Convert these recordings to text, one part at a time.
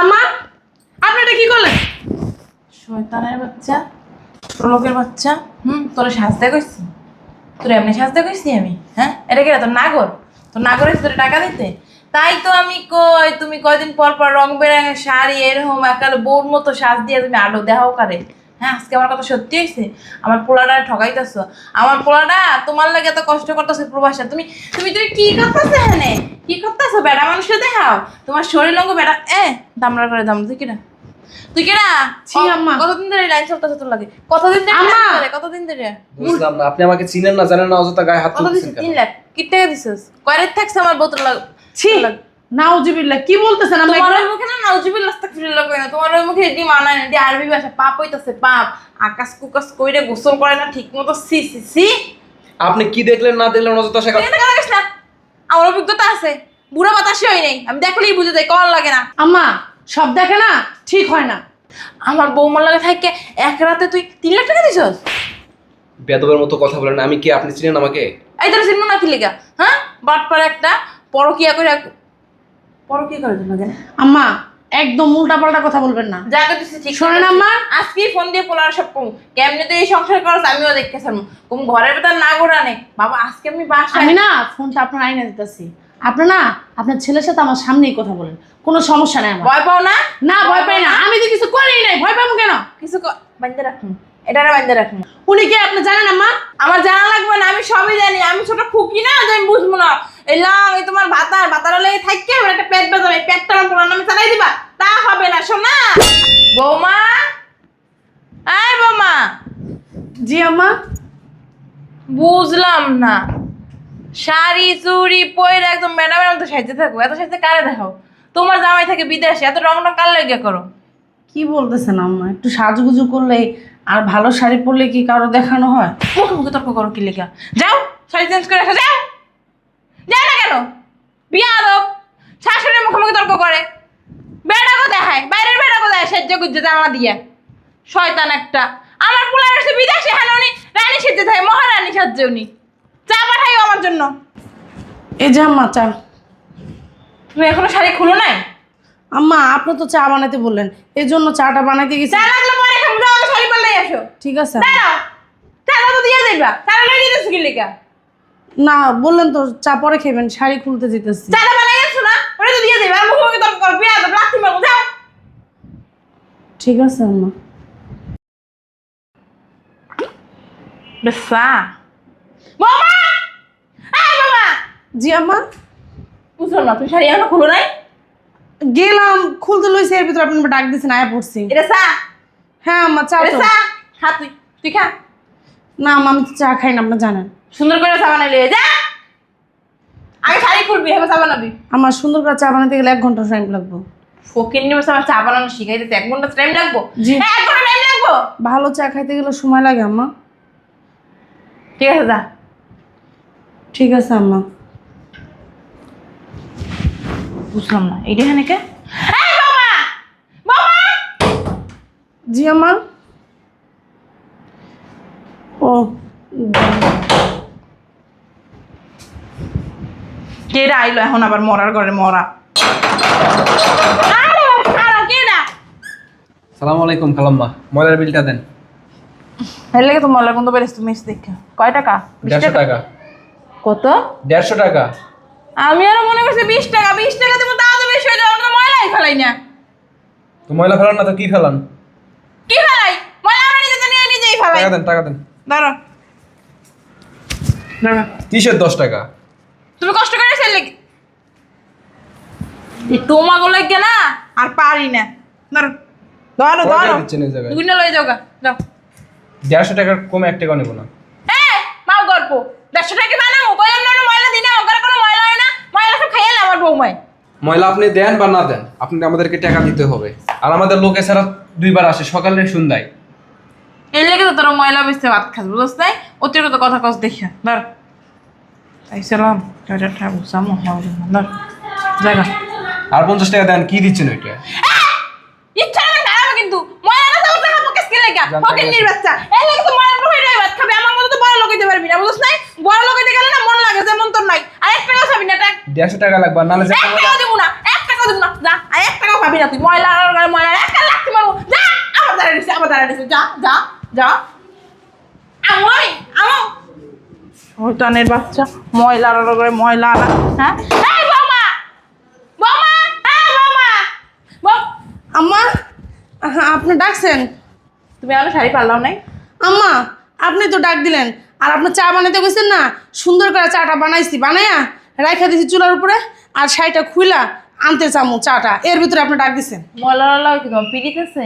আম্মা আপনি এটা কি করলেন? শয়তানের বাচ্চা, লোকের বাচ্চা। তোরা সাজতে কইছি? তোর এমনি সাজতে কইছি আমি? হ্যাঁ, এটা কি তোর নাগর? তোর নাগরের তোর টাকা দিতে? তাই তো আমি কই, তুমি কয়দিন পর পর রং বেরঙের শাড়ি এরকম একালে বউর মতো সাজ দিয়ে তুমি আলো দেখাও কারে? হ্যাঁ, আজকে আমার কথা সত্যি হয়েছে? আমার পোলাটা ঠকাইতেছ। আমার পোলাটা তোমার লাগে এত কষ্ট করতেছে প্রবাসে। তুমি তুমি তুমি কি করতেছো? হ্যাঁ, কি করতেছো? বেড়া মানুষের দেখাও তোমার শরীর অঙ্গ বেড়া দামড়া করে দাম। তুই কিনা তুই কিনা ছি আম্মা। কতদিন ধরে লাইন চলতেছে তোর লাগে? কতদিন ধরে আম্মা। কতদিন ধরে? বুঝলাম না, আপনি আমাকে চিনেন না জানেন না, অযথা গায়ে হাত কত তুলছেন দিছিস? কেন? 3 লাখ। কি টাকা দিছিস? কয়রে থাকছে আমার বোতল লাগ? ছি নাউজুবিল্লাহ, কি বলতেছেন আম্মা? তোমার ওই মুখে না নাউজুবিল্লাহ আস্তাগফিরুল্লাহ কই না। তোমার ওই মুখে এটি মানায় না। এটি আরবি ভাষা। পাপ হইতাছে পাপ। আকাশ কুকাশ কইরে গোসল করে না ঠিক মতো। C C C. আপনি কি দেখলেন না দেখলেন অযথা শেখা। এটা কথা কইছ না। আমার অভিজ্ঞতা আছে। বুড়া বাতাসই হয় নাই। আমি দেখলেই বুঝে যাই কল লাগে না। আম্মা সব দেখে না ঠিক হয় না। আমার বৌমার লাগে থাকে এক রাতে তুই 3 লাখ টাকা দিছস? বেদবের মতো কথা বলেন। আমি কি, আপনি চিনেন আমাকে? এই তোর চিনবো না কি লিগা? হ্যাঁ, বাটপার একটা পরকিয়া করে পরকিয়া করে দিল কেন? আম্মা একদম উল্টাপাল্টা কথা বলবেন না। যা করতেছিস ঠিক শোনেন আম্মা। আজকেই ফোন দিয়ে পোলার সব কম কেমনে তুই এই সংসার করছ আমিও দেখতে চাইবো। কোন ঘরের ভেতর না গোড়ানে বাবা। আজকে আমি বাসায় আমি না ফোনটা আপনার আইনা দিতেছি। আপনি না আপনার ছেলের সাথে আমার সামনেই কথা বলেন, কোনো সমস্যা নাই আমার। ভয় পাও না? না ভয় পাই না, আমি তো কিছু করি নাই, ভয় পাবো কেন? কিছু বান্ধে রাখুন, এটারে বান্ধে রাখুন। উনি কে আপনি জানেন আম্মা? আমার জানা লাগবে না, আমি সবই জানি। আমি ছোট খুকি না যে আমি বুঝবো না। এলাম এই তোমার ভাতার লেগে থাকতে হবে একটা পেট বেজাবে, পেটটা আমার পোড়ার নামে চালাই দিবা তা হবে না। শোনা বৌমা, আয় বৌমা। জি আম্মা। বুঝলাম না, শাড়ি চুড়ি পরে একদম ম্যাডামের মতো সাজতে থাকো। এত সাজতে কারে দেখাও? তোমার জামাই থাকে বিদেশে, এত রং কার লেগে করো? কি বলতেছেন আম্মা? একটু সাজগুজু করলে আর ভালো শাড়ি পরলে কি কারো দেখানো হয়? মুখে মুখে তর্ক করো কি লেখা? যাও শাড়ি চেঞ্জ করে আসো, যাও। যাও না কেন? বিয়া আদব শাশুড়ির মুখে মুখে তর্ক করে। বেড়াকো দেখায়, বাইরের বেড়াকো দেয় সেজ্জ গুজ্জে জামা দিয়ে। শয়তান একটা। আমার পোলার এসে বিদেশে হেন উনি রানী সেজে থাকে, মহারানী সাজছে উনি। চা পাঠাইও আমার জন্য। এই যে আম্মা চা। তুমি এখনো শাড়ি খুলো নাই? আম্মা আপনি তো চা বানাতে বললেন, এই জন্য চাটা বানাইতে গেছি। চা লাগলে পরে খাবো, যাও আগে শাড়ি পাল্লাই আসো। ঠিক আছে। দাঁড়াও, চাটা তো দিয়ে যাইবা। চাটা লই দিতেছো কি লেখা? না বললেন তো চা পরে খাবেন, শাড়ি খুলতে যেতেছি। চাটা বানাই আছো না, ওটা তো দিয়ে যাইবা। আর মুখে মুখে তর্ক করো, বিয়া আদব লাথি মারবো, যাও। ঠিক আছে আম্মা। বেসা মামা, এই মামা। জি আম্মা। বুঝলাম না, তুমি শাড়ি এখনো খুলো নাই? গেলাম খুলতে লইছি, এর ভিতরে আপনি ডাক দিয়েছেন, আয়া পড়ছি। এটা চা? হ্যাঁ আম্মা চা এটা তো। চা? খা তুই, তুই খা। না আম্মা আমি তো চা খাই না, আপনি জানেন। সুন্দর করে চা বানাইলে যা। আগে শাড়ি খুলবি, হেবে চা বানাবি। আমার সুন্দর করে চা বানাতে গেলে 1 ঘন্টা টাইম লাগবে। ফকির নিয়ে আমার চা বানানো শিখাইতে 1 ঘন্টা টাইম লাগবো? জি। হ্যাঁ, 1 ঘন্টা টাইম লাগবো। ভালো চা খাইতে গেলে সময় লাগে আম্মা। ঠিক আছে যা। ঠিক আছে আম্মা। বুঝলাম না, এইটা এখানে কে? এই বাবা, বাবা। জি আম্মা। ও কেডা আইলো এখন আবার মরার ঘরে মরা? আরে বাবা, কেডা? সালাম আলাইকুম খালাম্মা, ময়লার বিলটা দেন। এর লাগে তো মলার গন্ধ বেরেছ তুমি এসে দেখো। কয় টাকা? 150 টাকা। কত? 150 টাকা। আমি আরো মনে করছি 20 টাকা। 20 টাকা তুমি তাও তো বেশি হয়ে যাবে। আমরা তো ময়লাই ফেলাই না। তো ময়লা ফেলান না তো কি ফেলান? কি ফেলাই? ময়লা আমরা নিজে নিয়ে নিজেই ফেলাই। টাকা দেন, টাকা দেন। ধরো ধরো। কিসের 10 টাকা? তুমি কষ্ট করে এসে লেগে এই তোমাগো লাগে না আর পারি না। ধরো ধরো কয় টাকা ধরো। দিচ্ছেন এই জায়গায়? দুগুণে লয়ে যাও গা, যাও। 150 টাকার কমে 1 টাকা নেব না। মাও গল্প 150 টাকা বানাবো কইলাম না না ময়লা দিনা ওখানে কোনো ময়লা হয় না। ময়লা সব খাইয়ালে আমার বৌমাই। ময়লা আপনি দেন বা না দেন, আপনি আমাদেরকে টাকা দিতে হবে। আর আমাদের লোক এছাড়া 2বার আসে, সকালে সন্ধ্যায়। এই লেগে তো তোরা ময়লা বেচতে ভাত খাস, বুঝছ নাই? অতিরিক্ত কথা কস দেখে ধর। আইসালাম টাটা বুঝামো হবে ধর জায়গা। আর 50 টাকা দেন, কি দিচ্ছেন ওইটা? ইচ্ছা না খারাপ কিন্তু ময়লা না তো খাবো কেস কে লাগা জানতে ওকে পারছি। নির বাচ্চা। এই লেগে তো ময়লা হয়ে যায় ভাত খাবে। আমার মতো তো বড় লোক হইতে পারবি না, বুঝছ নাই? বড় লোক হইতে গেলে না মন লাগে, যেমন তোর নাই। আর 1 টাকাও খাবি না। 150 টাকা লাগবে, নাহলে যে 1 টাকাও দিব না, 1 টাকাও দিব না। যা আর 1 টাকাও খাবি না। না তুই ময়লা ময়লা একটা লাগতে মারবো যা আমার দাঁড়িয়ে দিছে যা যা যা আমি শয়তানের বাচ্চা ময়লা ময়লা হ্যাঁ এই বৌমা বৌমা এই বৌমা আম্মা আপনি ডাকছেন? তুমি আলো শাড়ি পারলাও নাই আম্মা আপনি তো ডাক দিলেন, আর আপনার চা বানাইতে গেছেন না, সুন্দর করে চাটা বানাইছি, বানাইয়া রাইখা দিছি চুলার উপরে, আর শাড়িটা খুইলা আনতে চামু চাটা, এর ভিতরে আপনি ডাক দিছেন। ময়লা কি তোমার পিড়িতেছে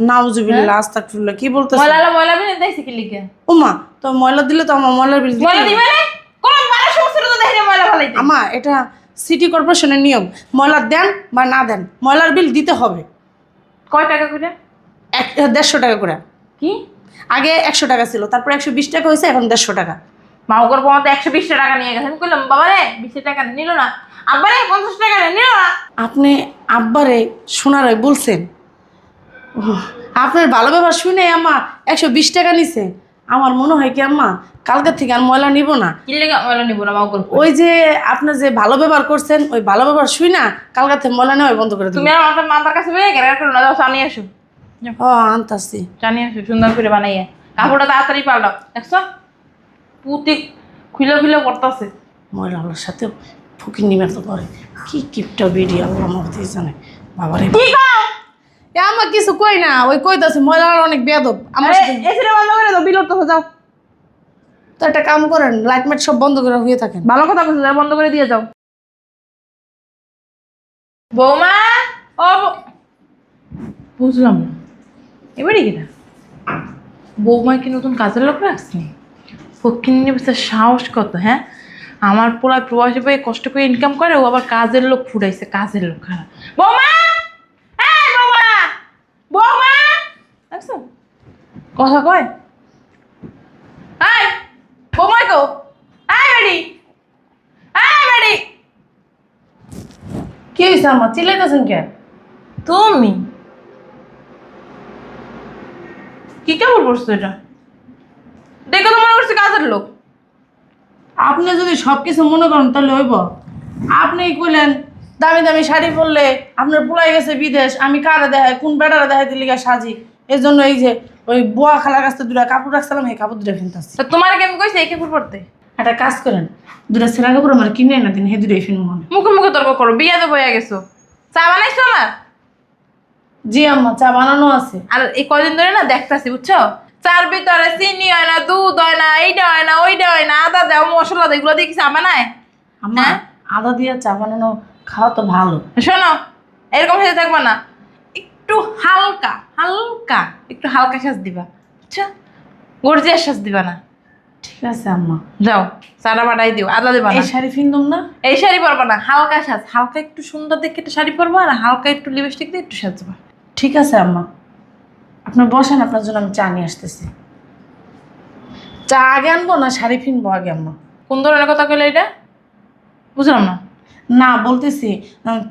নাউজুবিল্লাহ আস্তাগফিরুল্লাহ, কি বলতেছেন? ময়লা বিনে দেখছি কি লিখে ওমা তো ময়লা দিলে তো আমার ময়লার বিল ময়লা দিবে না কোন মানুষ সমস্ত তো দেখে ময়লা ফলাইতে আম্মা এটা সিটি কর্পোরেশনের নিয়ম, ময়লা দেন বা না দেন ময়লার বিল দিতে হবে। কয় টাকা করে 150 টাকা করে। কি আগে 100 টাকা ছিল, তারপর 120 টাকা হয়েছে, এখন 150 টাকা। মাউগর পমতে 120 টাকা নিয়ে গেছে আমি কইলাম বাবা রে 20 টাকা নিল না আব্বা রে 50 টাকা নিল না আপনি আব্বারে শোনারে বলছেন? আপনার ভালো ব্যবহার শুনে আম্মা 120 টাকা নিছে। আমার মনে হয় কি আম্মা কালকে থেকে আর ময়লা নিব না। কি লেগে ময়লা নিব না মাউগর ওই যে আপনি যে ভালো ব্যবহার করছেন, ওই ভালো ব্যবহার শুই না কালকে থেকে ময়লা নেওয়া বন্ধ করে দিন। তুমি আমার মামার কাছে বেয়ে গেরা করে না যাও চানি আসো ও আনতাছি। চানি আসো সুন্দর করে বানাইয়া কাপড়টা তাড়াতাড়ি পাল্টাও দেখছো পুতি খুলে পড়তাছে ময়লার সাথে ফুকির নিবে তো করে কি কিপটা বেরিয়ে আল্লাহ মহতি জানে বাবারে। কি কও এ আম্মা কিছু কই না, ওই কইতাছে ময়লার অনেক বেয়াদব আমার সাথে। এসিটা বন্ধ করে দাও বিল উঠতেছে যাও তো একটা কাম করেন, লাইট মাইট সব বন্ধ করে হয়ে থাকেন। ভালো কথা বলছো যাও বন্ধ করে দিয়ে যাও বৌমা ও বুঝলাম না এবারে কিনা বৌমা কি নতুন কাজের লোক রাখছি ফকিন্নি বসে সাহস কত হ্যাঁ আমার পোলা প্রবাসী ভাই কষ্ট করে ইনকাম করে ও আবার কাজের লোক ফুটাইছে কাজের লোক খারাপ বৌমা এই বৌমা বৌমা দেখছো কথা কয় এই বৌমা গো এই বেডি কি হয়েছে আম্মা চিল্লাইতেছেন কেন? তুমি কি কেমন করছো এটা দেখো তো মনে করছে কাজের লোক আপনি যদি সবকিছু মনে করেন তাহলে হইব। আপনি কইলেন দামি দামি শাড়ি পরলে আপনার পোলাই গেছে বিদেশ, আমি কারে দেখাই কোন বেটারে দেখাইতে লিগা সাজি, এর জন্য এই যে ওই বুয়া খালার কাছে দুটা কাপড় রাখছিলাম, এই কাপড় দুটা ফিনতাছি। তো তোমার কি আমি কইছি এই কাপড় পরতে একটা কাজ করেন, দুটা ছেঁড়া কাপড় আমার কিনে না দিন, হে দুটাই ফিন মনে। মুখে তর্ক করো বিয়া দেবো হয়ে গেছো চা বানাইছো আমার জি আম্মা চা বানানো আছে। আর এই কদিন ধরে না দেখতাছি বুঝছো চার ভিতরে চিনি হয় না দুধ হয় না এইটা হয় না ওইটা হয় না আদা দাও মশলা দাও এগুলো দিয়ে কি চা বানায় আম্মা হ্যাঁ? আদা দিয়ে চা বানানো খাওয়া তো ভালো। শোনো এরকম হয়ে থাকবা না একটু হালকা সাজ দিবা বুঝছো গর্জিয়াস সাজ দিবা না ঠিক আছে আম্মা। যাও চারা বাটাই দিও আদা দিবা না এই শাড়ি ফিনদম না? এই শাড়ি পরবা না হালকা সাজ হালকা একটু সুন্দর দেখে একটা শাড়ি পরবা আর হালকা একটু লিপস্টিক দিয়ে একটু সাজবা ঠিক আছে আম্মা, আপনার বসেন, আপনার জন্য আমি চা নিয়ে আসতেছি। চা আগে আনবো না শাড়ি ফিনবো আগে আম্মা? কোন ধরনের কথা কইলে এটা বুঝলাম না না বলতেছি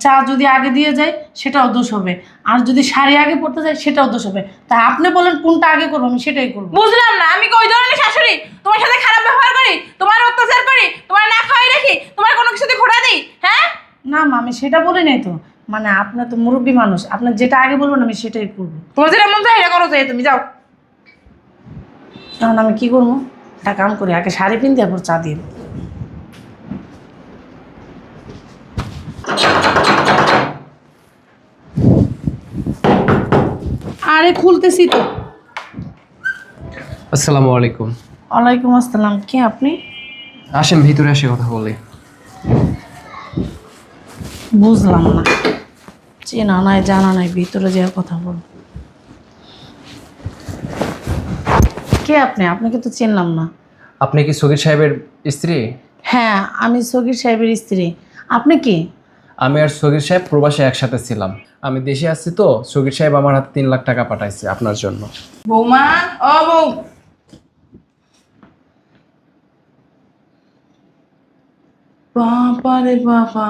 চা যদি আগে দিয়ে যায় সেটাও দোষ হবে, আর যদি শাড়ি আগে পড়তে যায় সেটাও দোষ হবে। তা আপনি বলেন কোনটা আগে করবো, আমি সেটাই করবো। বুঝলাম না আমি কি ওই ধরনের শাশুড়ি তোমার সাথে খারাপ ব্যবহার করি তোমার অত্যাচার করি তোমার না খাওয়াই রাখি তোমার কোনো কিছুতে ঘোরা দিই হ্যাঁ না মা আমি সেটা বলি নাই তো, মানে আপনার তো মুরব্বী মানুষ, আপনার যেটা আগে বলবেন আমি সেটাই করবো। তোমার যেটা মন চায় এটা করো চাই তুমি যাও তখন আমি কি করবো, একটা কাম করি আগে শাড়ি পিন দিয়ে চা দিয়ে। আরে খুলতেছি তো। আসসালামু আলাইকুম। ওয়ালাইকুম আসসালাম, কে আপনি? আসেন ভিতরে এসে কথা বলি। বুঝলাম না, চেনা নাই জানা নাই, ভিতরে যাওয়ার কথা বল। কে আপনি? আপনাকে তো চিনলাম না। আপনি কি সগীর সাহেবের স্ত্রী? হ্যাঁ আমি সগীর সাহেবের স্ত্রী। আপনি কি? আমি আর সগীর সাহেব প্রবাসে একসাথে ছিলাম, আমি দেশে আসছি তো সগীর সাহেব আমার হাতে 3 লাখ টাকা পাঠাইছে আপনার জন্য। বৌমা ও বউ বাবা রে বাবা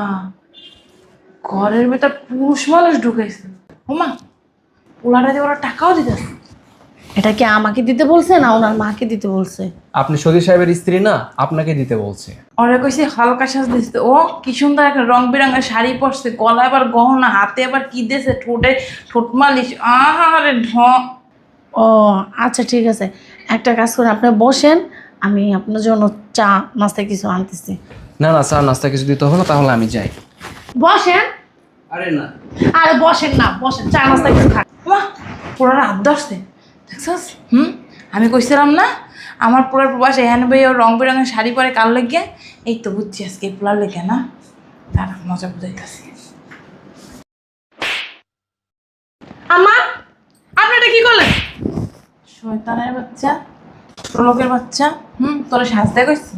ঘরের ভেতর পুরুষ মানুষ ঢুকেছে ওমা পোলাটা দিয়ে ওরা টাকাও দিতেছে এটা কি আমাকে দিতে বলছে না ওনার মাকে দিতে বলছে? আপনি সগীর সাহেবের স্ত্রী না, আপনাকে দিতে বলছে। ওরা কইছে হালকা সাজ দিচ্ছে, ও কি সুন্দর একটা রং বেরঙের শাড়ি পরছে, গলায় আবার গহনা, হাতে আবার কি দিয়েছে, ঠোঁটে ঠোঁট মালিশ, আহারে ও আচ্ছা ঠিক আছে, একটা কাজ করে আপনি বসেন, আমি আপনার জন্য চা নাস্তা কিছু আনতেছি। না না স্যার, নাস্তা কিছু দিতে হবে না, তাহলে আমি যাই। বসেন। আরে না, আরে বসেন না, বসেন, চা নাস্তা কিছু খান। পুরো হাত ধরছে দেখছস? আমি কইছিলাম না আমার পুরো প্রবাসে হ্যান ভাই ও রং বেরঙের শাড়ি পরে কার লেগে, এই তো বুঝছি আজকে পোলার লেগে না, তার মজা বুঝাইতেছি। আম্মা আপনি এটা কি করলেন? শয়তানের বাচ্চা, লোকের বাচ্চা, তোরা সাজতে কইছি?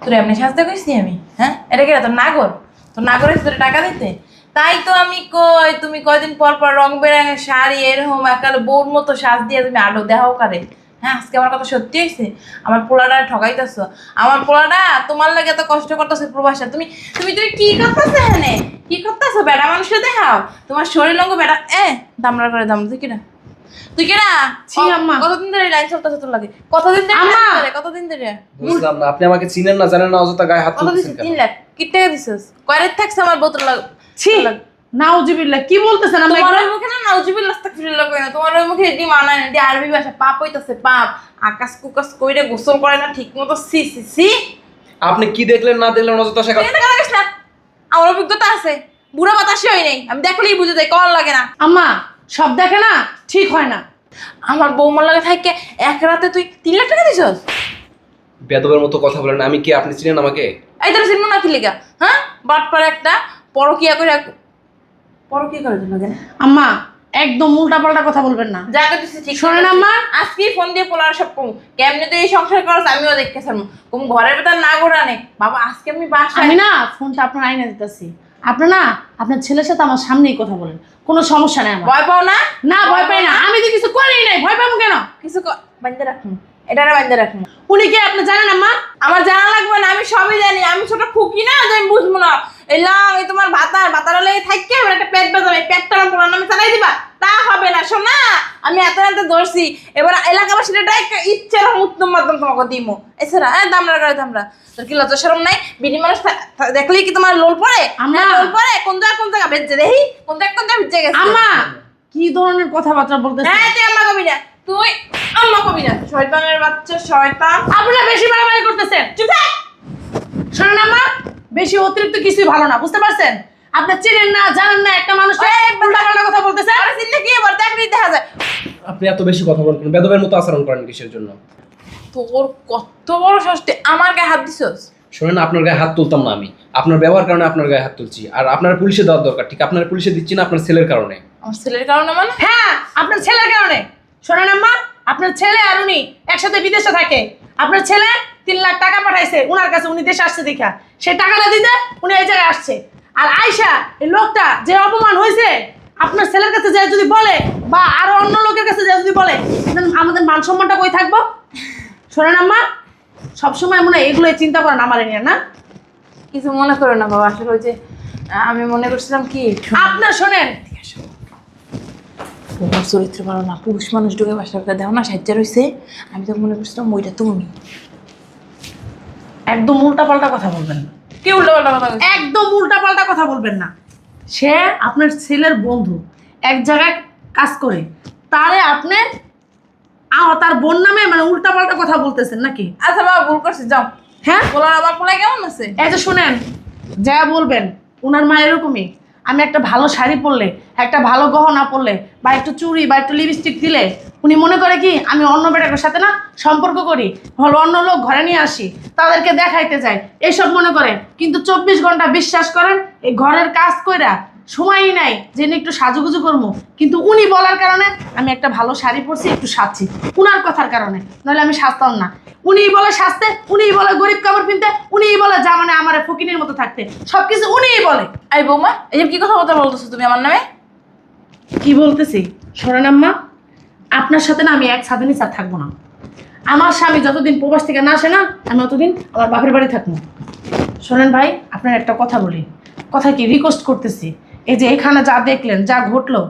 তোর এমনি সাজতে কইছি আমি? হ্যাঁ, এটা কি তোর নাগর? তোর নাগরের তোর টাকা দিতে? তাই তো আমি কই, তুমি কয়দিন পর পর রং বেরঙের শাড়ি এরকম একালে বউর মতো সাজ দিয়ে তুমি আলো দেখাও কারে? হ্যাঁ, আজকে আমার কথা সত্যি হয়েছে? আমার পোলাটা ঠকাইতেছ, আমার পোলাটা তোমার লাগে এত কষ্ট করতেছে প্রবাসে। তুমি তুমি তুমি কি করতেছো? হ্যাঁ, কি করতেছো? বেড়া মানুষে দেখাও তোমার শরীর অঙ্গ বেড়া দামড়া করে দাম। তুই কিনা তুই কিনা ছি আম্মা। কতদিন ধরে লাইন চলতেছে তোর লাগে? কতদিন ধরে আম্মা। কতদিন ধরে? বুঝলাম না, আপনি আমাকে চিনেন না জানেন না, অযথা গায়ে হাত কত দিছিস? তুলছেন কেন? 3 লাখ। কি টাকা দিছিস? কয় রাত থাকছে আমার বোতল লাগে? ছি নাউজুবিল্লাহ, কি বলতেছেন আম্মা? তোমার ওই মুখে না নাউজুবিল্লাহ আস্তাগফিরুল্লাহ কই না, তোমার ওই মুখে এডি মানায় না, এডি আরবি ভাষা, পাপ হইতাছে পাপ। আকাশ কুকাশ কইরে গোসল করে না ঠিক মতো, সি সি সি। আপনি কি দেখলেন না দেখলেন অযথা শেখা। এটা কথা কইছ না, আমার অভিজ্ঞতা আছে, বুড়া বাতাসই হই নাই, আমি দেখলেই বুঝে যাই, কল লাগে না। আম্মা সব দেখে না ঠিক হয় না। আমার বৌমার লাগে থাকে এক রাতে তুই 3 লাখ টাকা দিছস? বেদবের মতো কথা বলেন, আমি কি আপনি চিনেন আমাকে? এই তোর চিনব না কি লিগা? হ্যাঁ, বাটপার একটা পরকিয়া করে, পরকিয়া করে দিল কেন? আম্মা একদম উল্টাপাল্টা কথা বলবেন না। যা করতেছিস ঠিক শোনেন আম্মা, আজকেই ফোন দিয়ে পোলার সব কম কেমনে তুই এই সংসার করছ আমিও দেখতেছিলাম, কোন ঘরের ভেতর না গোড়ানে বাবা। আজকে আমি বাসায় আমি না ফোনটা আপনার আইনে দিতেছি, আপনি না আপনার ছেলের সাথে আমার সামনেই কথা বলেন, কোনো সমস্যা নেই আমার। ভয় পাও না? না ভয় পাই না, আমি তো কিছু করিই নাই, ভয় পাবো কেন? কিছু বান্ধে রাখুন, এটা বান্ধে রাখুন। উনি কে আপনি জানেন আম্মা? আমার জানা লাগবে না, আমি সবই জানি, আমি ছোট খুকি না যে আমি বুঝবো না। এলাম এই তোমার ভাতার লেগে থাকতে আমার একটা পেট বেজাবে, পেটটা আমার পোড়ার নামে চালাই দিবা, তা হবে না শোনা। আমি এত এত ধরছি, এবার এলাকাবাসীরা ইচ্ছের উত্তম মাধ্যম তোমাকে দিমো। এছাড়া দামরা করে দামরা, তোর কি লজ্জা শরম নাই? বিডি মানুষ দেখলেই কি তোমার লোল পড়ে? আম্মা। লোল পড়ে কোন জায়গা বেঁচে দেখি, কোন জায়গা বেঁচে গেছে। আম্মা কি ধরনের কথাবার্তা বলতেছেন? হ্যাঁ, তুই আম্মা কবি না, তুই আম্মা কবি না, শয়তানের বাচ্চা শয়তান। আপনারা বেশি বাড়াবাড়ি করতেছেন। চুপ থাক। শোনেন আম্মা, বেশি অতিরিক্ত কিছুই ভালো না, বুঝতে পারছেন? আপনি চিনেন না জানেন না একটা মানুষ উল্টাপাল্টা কথা বলতেছেন। আরে চিনলে কি এবার চাকরি দেখা যায়? আপনি এত বেশি কথা বলেন, বেদবের মতো আচরণ করেন কিসের জন্য? তোর কত বড় শাস্তি, আমার গায়ে হাত দিছস? শোনেন, আপনার গায়ে হাত তুলতাম না আমি, আপনার ব্যবহার কারণে আপনার গায়ে হাত তুলছি। আর আপনার পুলিশে দেওয়ার দরকার, ঠিক আপনার পুলিশে দিচ্ছি না আপনার ছেলের কারণে। আমার ছেলের কারণে মানে? হ্যাঁ আপনার ছেলের কারণে। শোনেন আম্মা, আপনার ছেলে আর উনি একসাথে বিদেশে থাকে। আপনার ছেলে 3 লাখ টাকা পাঠাইছে উনার কাছে, উনি দেশে আসছে দেখা, সেই টাকাটা দিতে উনি এই জায়গায় আসছে। আর আয়শা এই লোকটা যে অপমান হয়েছে আপনার ছেলের কাছে যে যদি বলে, বা আরো অন্য লোকের কাছে যে যদি বলে, আমাদের মান সম্মানটা কই থাকবো? শোনেন আম্মা, সবসময় মনে হয় এগুলোই চিন্তা করেন আমার নিয়ে না। কিছু মনে করো না বাবা, আসলে ওই যে আমি মনে করছিলাম কি, আপনার শোনেন, তোমার চরিত্র ভালো না, পুরুষ মানুষ ঢুকে বাসার দেও না সাহায্য রয়েছে, আমি তো মনে করছিলাম ওইটা তুমি। একদম উল্টাপাল্টা কথা বলবেন না, কি উল্টো পাল্টা কথা বলছো? একদম উল্টাপাল্টা কথা বলবেন না। সে আপনার ছেলের বন্ধু, এক জায়গায় কাজ করে, তারে আপনি তার বোন নামে মানে উল্টাপাল্টা কথা বলতেছেন নাকি? আচ্ছা বাবা, ভুল করছি, যাও। হ্যাঁ বলার আমার পোলায় কেমন আছে? এই যে শুনেন, যা বলবেন ওনার মা এরকমই। আমি একটা ভালো শাড়ি পরলে, একটা ভালো গহনা পরলে, বা একটু চুড়ি বা একটু লিপস্টিক দিলে উনি মনে করে কি আমি অন্য বেটার সাথে না সম্পর্ক করি, হলো অন্য লোক ঘরে নিয়ে আসি, তাদেরকে দেখাইতে যাই, এইসব মনে করে। কিন্তু 24 ঘন্টা বিশ্বাস করেন এই ঘরের কাজ কইরা সময়ই নাই যে একটু সাজুগুজু করবো। কিন্তু উনি বলার কারণে আমি একটা ভালো শাড়ি পরছি, একটু সাজছি, উনার কথার কারণে, নাহলে আমি সাজতাম না। উনিই বলে সাজতে, উনিই বলে গরিব কাপড় কিনতে, উনিই বলে যা মানে আমার ফকিনের মতো থাকতে, সবকিছু উনিই বলে। এই বৌমা, এই যে কি কথা বলতেছো তুমি আমার নামে? কি বলতেছি শোনেন আম্মা, আপনার সাথে না আমি এক ছাদের নিচে আর থাকবো না। আমার স্বামী যতদিন প্রবাস থেকে না আসে না, আমি অতদিন আমার বাপের বাড়ি থাকবো। শোনেন ভাই, আপনার একটা কথা বলি, কথা কি রিকোয়েস্ট করতেছি, এই যে এখানে যা দেখলেন, যা ঘটলো,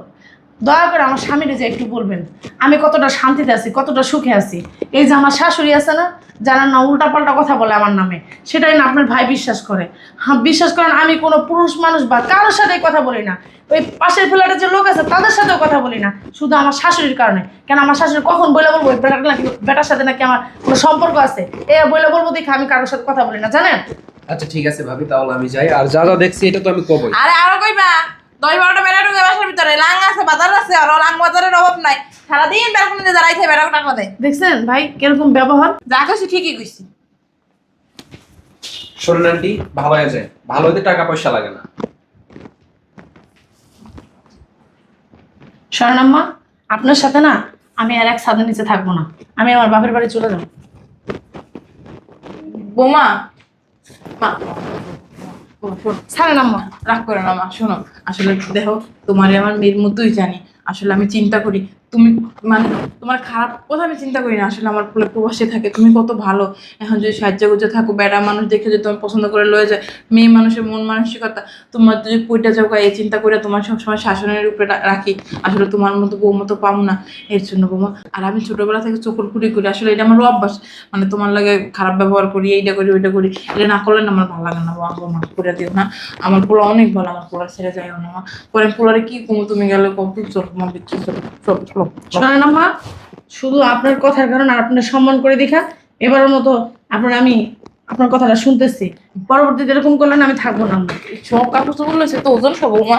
দয়া করে আমার স্বামীরে যে একটু বলবেন আমি কতটা শান্তিতে আছি, কতটা সুখে আছি। এই যে আমার শাশুড়ি আছে না, যারা না উল্টাপাল্টা কথা বলে আমার নামে, সেটাই না আপনার ভাই বিশ্বাস করে। হ্যাঁ, বিশ্বাস করেন আমি কোনো পুরুষ মানুষ বা কারোর সাথেই কথা বলি না। ওই পাশের ফ্ল্যাটের যে লোক আছে তাদের সাথেও কথা বলি না, শুধু আমার শাশুড়ির কারণে। কেন আমার শাশুড়ি কখন বলে বলবো ওই বেটার নাকি, বেটার সাথে নাকি আমার কোনো সম্পর্ক আছে, এ বলে বলবো দেখে আমি কারোর সাথে কথা বলি না, জানেন? আচ্ছা ঠিক আছে ভাবি, তাহলে আমি যাই। আর যা যা দেখছি এটা তো আমি কবই। আরে আরো কইবা 10-12টা বেড়া ঢুকে বাসার ভিতরে, লাং আছে, বাজার আছে, আর লাং বাজারের অভাব নাই। সারাদিন ব্যালকনিতে দাঁড়াইছে বেড়া টাকা দেয়। দেখছেন ভাই কিরকম ব্যবহার? যা কইছি ঠিকই কইছি। শোনেন আন্টি, ভালো হয়ে যায়, ভালো হতে টাকা পয়সা লাগে না। শরণাম্মা, আপনার সাথে না আমি আর এক ছাদের নিচে থাকবো না, আমি আমার বাপের বাড়ি চলে যাবো। বোমা, মা, শোনো, ছাড়েন আম্মা। রাগ করে না মা, শোনো। আসলে দেখো, তোমারে আমার মেয়ের মতোই জানি। আসলে আমি চিন্তা করি তুমি, মানে তোমার খারাপ কথা আমি চিন্তা করি না। আসলে আমার পুরো প্রবাসে থাকে, তুমি কত ভালো। এখন যদি সাহায্য করতে থাকো, বেড়া মানুষ দেখে যদি তোমার পছন্দ করে লয়ে যায়, মেয়ে মানুষের মন মানসিকতা, তোমার যদি পইটা যাও এই চিন্তা করে তোমার সবসময় শাসনের উপরে রাখি। আসলে তোমার মতো বউ মতো পাবো না, এর জন্য বৌমা। আর আমি ছোটবেলা থেকে চোখর খুঁড়ি করি, আসলে এটা আমার অভ্যাস। মানে তোমার লাগে খারাপ ব্যবহার করি, এইটা করি ওইটা করি, এটা না করলে না আমার ভালো লাগে না। বৌমা করে দিও না, আমার পোলা অনেক ভালো, আমার পোলা ছেড়ে যাইও না মা। পরে পোলারে কি কমো, তুমি গেলে কত চল তোমার বিচ্ছু চল চলো। শোনেন আম্মা, শুধু আপনার কথার কারণে আর আপনার সম্মান করে দেখা এবারের মতো আমি আপনার কথাটা শুনতেছি। পরবর্তীতে এরকম করলে না আমি থাকবো না আম্মা। সব কাপড় চোপড় লইছে তো ওজন সব বৌমা।